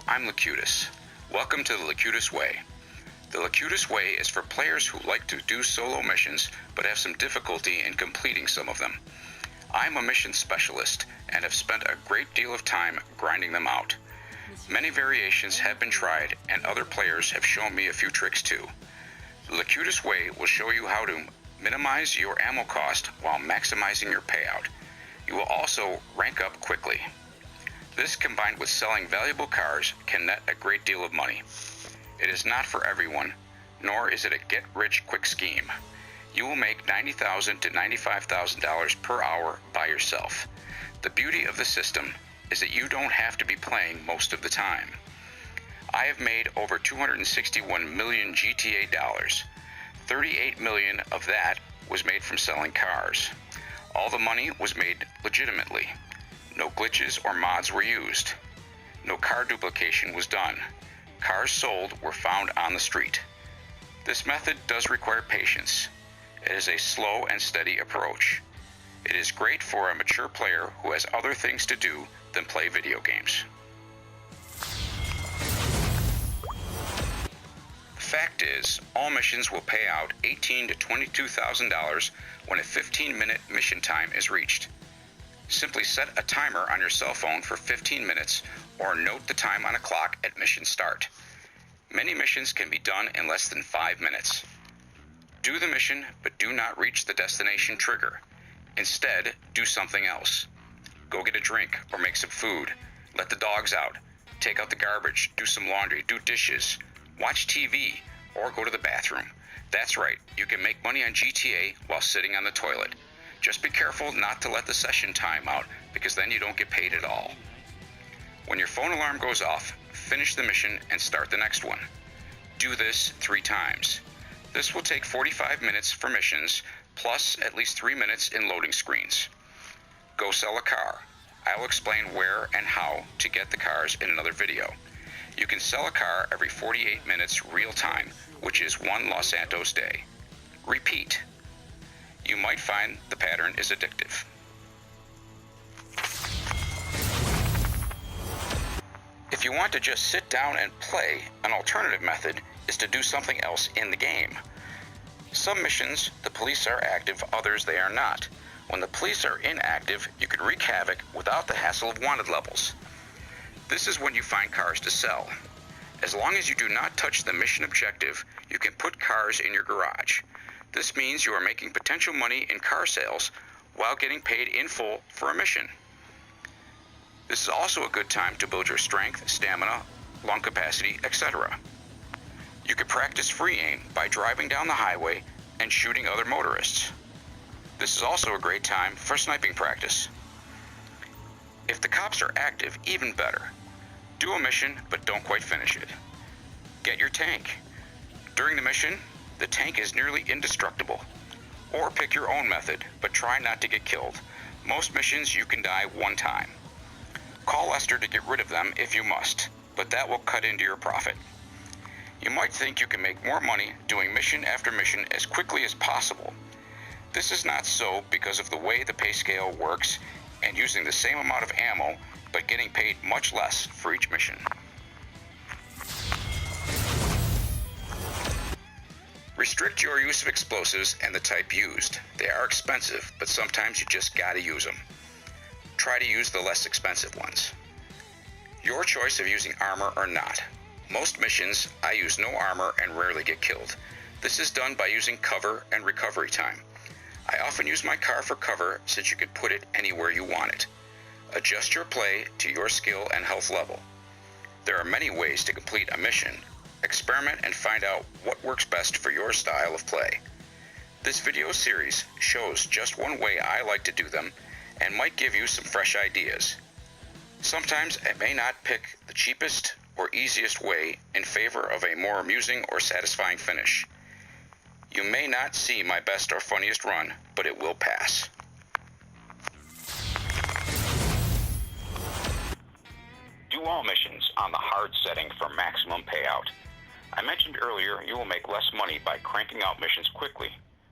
I'm Locutus. Welcome to the Locutus Way. The Locutus Way is for players who like to do solo missions but have some difficulty in completing some of them. I'm a mission specialist and have spent a great deal of time grinding them out. Many variations have been tried and other players have shown me a few tricks too. The Locutus Way will show you how to minimize your ammo cost while maximizing your payout. You will also rank up quickly. This, combined with selling valuable cars, can net a great deal of money. It is not for everyone, nor is it a get-rich-quick scheme. You will make $90,000 to $95,000 per hour by yourself. The beauty of the system is that you don't have to be playing most of the time. I have made over 261 million GTA dollars. 38 million of that was made from selling cars. All the money was made legitimately. No glitches or mods were used. No car duplication was done. Cars sold were found on the street. This method does require patience. It is a slow and steady approach. It is great for a mature player who has other things to do than play video games. The fact is, all missions will pay out $18,000 to $22,000 when a 15-minute mission time is reached. Simply set a timer on your cell phone for 15 minutes or note the time on a clock at mission start. Many missions can be done in less than 5 minutes. Do the mission, but do not reach the destination trigger. Instead, do something else. Go get a drink or make some food. Let the dogs out. Take out the garbage. Do some laundry. Do dishes. Watch TV or go to the bathroom. That's right, you can make money on GTA while sitting on the toilet. Just be careful not to let the session time out, because then you don't get paid at all. When your phone alarm goes off, finish the mission and start the next one. Do this 3 times. This will take 45 minutes for missions, plus at least 3 minutes in loading screens. Go sell a car. I will explain where and how to get the cars in another video. You can sell a car every 48 minutes real time, which is 1 Los Santos day. Repeat. You might find the pattern is addictive. If you want to just sit down and play, an alternative method is to do something else in the game. Some missions, the police are active, others they are not. When the police are inactive, you can wreak havoc without the hassle of wanted levels. This is when you find cars to sell. As long as you do not touch the mission objective, you can put cars in your garage. This means you are making potential money in car sales while getting paid in full for a mission. This is also a good time to build your strength, stamina, lung capacity, etc. You can practice free aim by driving down the highway and shooting other motorists. This is also a great time for sniping practice. If the cops are active, even better. Do a mission, but don't quite finish it. Get your tank. During the mission, the tank is nearly indestructible. Or pick your own method, but try not to get killed. Most missions you can die 1 time. Call Lester to get rid of them if you must, but that will cut into your profit. You might think you can make more money doing mission after mission as quickly as possible. This is not so because of the way the pay scale works and using the same amount of ammo, but getting paid much less for each mission. Restrict your use of explosives and the type used. They are expensive, but sometimes you just gotta use them. Try to use the less expensive ones. Your choice of using armor or not. Most missions, I use no armor and rarely get killed. This is done by using cover and recovery time. I often use my car for cover since you can put it anywhere you want it. Adjust your play to your skill and health level. There are many ways to complete a mission. Experiment and find out what works best for your style of play. This video series shows just one way I like to do them and might give you some fresh ideas. Sometimes I may not pick the cheapest or easiest way in favor of a more amusing or satisfying finish. You may not see my best or funniest run, but it will pass. Do all missions on the hard setting for maximum payout. I mentioned earlier you will make less money by cranking out missions quickly,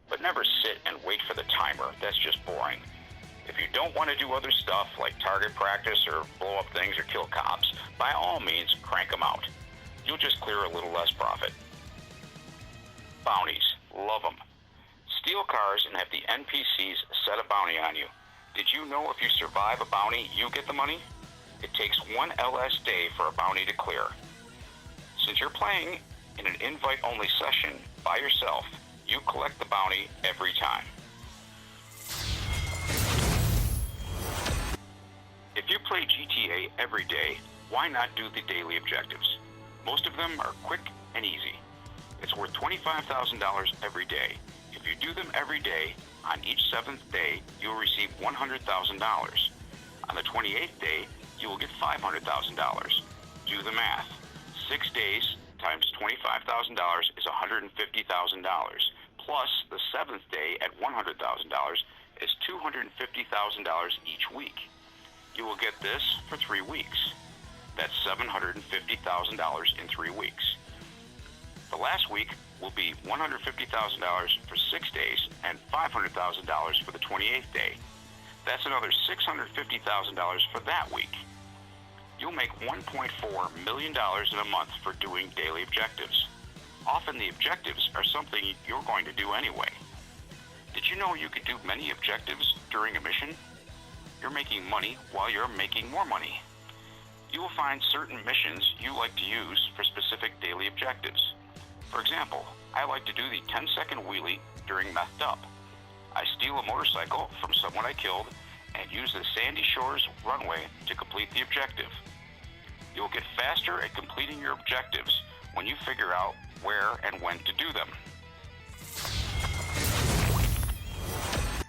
but never sit and wait for the timer. That's just boring. If you don't want to do other stuff like target practice or blow up things or kill cops, by all means, crank them out. You'll just clear a little less profit. Bounties. Love them. Steal cars and have the NPCs set a bounty on you. Did you know if you survive a bounty, you get the money? It takes 1 LS day for a bounty to clear. Since you're playing in an invite-only session by yourself, you collect the bounty every time. If you play GTA every day, why not do the daily objectives? Most of them are quick and easy. It's worth $25,000 every day. If you do them every day, on each 7th day, you will receive $100,000. On the 28th day, you will get $500,000. Do the math. 6 days times $25,000 is $150,000. Plus, the 7th day at $100,000 is $250,000 each week. You will get this for 3 weeks. That's $750,000 in 3 weeks. The last week will be $150,000 for 6 days and $500,000 for the 28th day. That's another $650,000 for that week. You'll make $1.4 million in a month for doing daily objectives. Often the objectives are something you're going to do anyway. Did you know you could do many objectives during a mission? You're making money while you're making more money. You will find certain missions you like to use for specific daily objectives. For example, I like to do the 10-second wheelie during Methed Up. I steal a motorcycle from someone I killed and use the Sandy Shores runway to complete the objective. You'll get faster at completing your objectives when you figure out where and when to do them.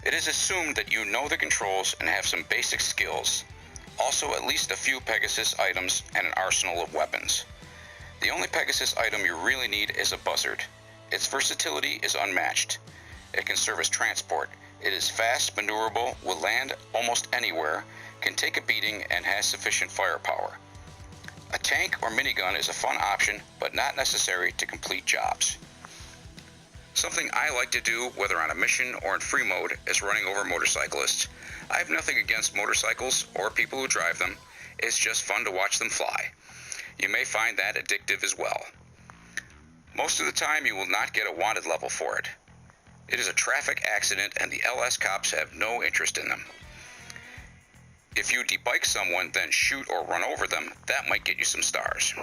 It is assumed that you know the controls and have some basic skills. Also, at least a few Pegasus items and an arsenal of weapons. The only Pegasus item you really need is a buzzard. Its versatility is unmatched. It can serve as transport. It is fast, maneuverable, will land almost anywhere, can take a beating, and has sufficient firepower. A tank or minigun is a fun option, but not necessary to complete jobs. Something I like to do, whether on a mission or in free mode, is running over motorcyclists. I have nothing against motorcycles or people who drive them. It's just fun to watch them fly. You may find that addictive as well. Most of the time you will not get a wanted level for it. It is a traffic accident and the LS cops have no interest in them. If you debike someone, then shoot or run over them, that might get you some stars.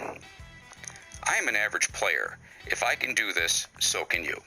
I am an average player. If I can do this, so can you.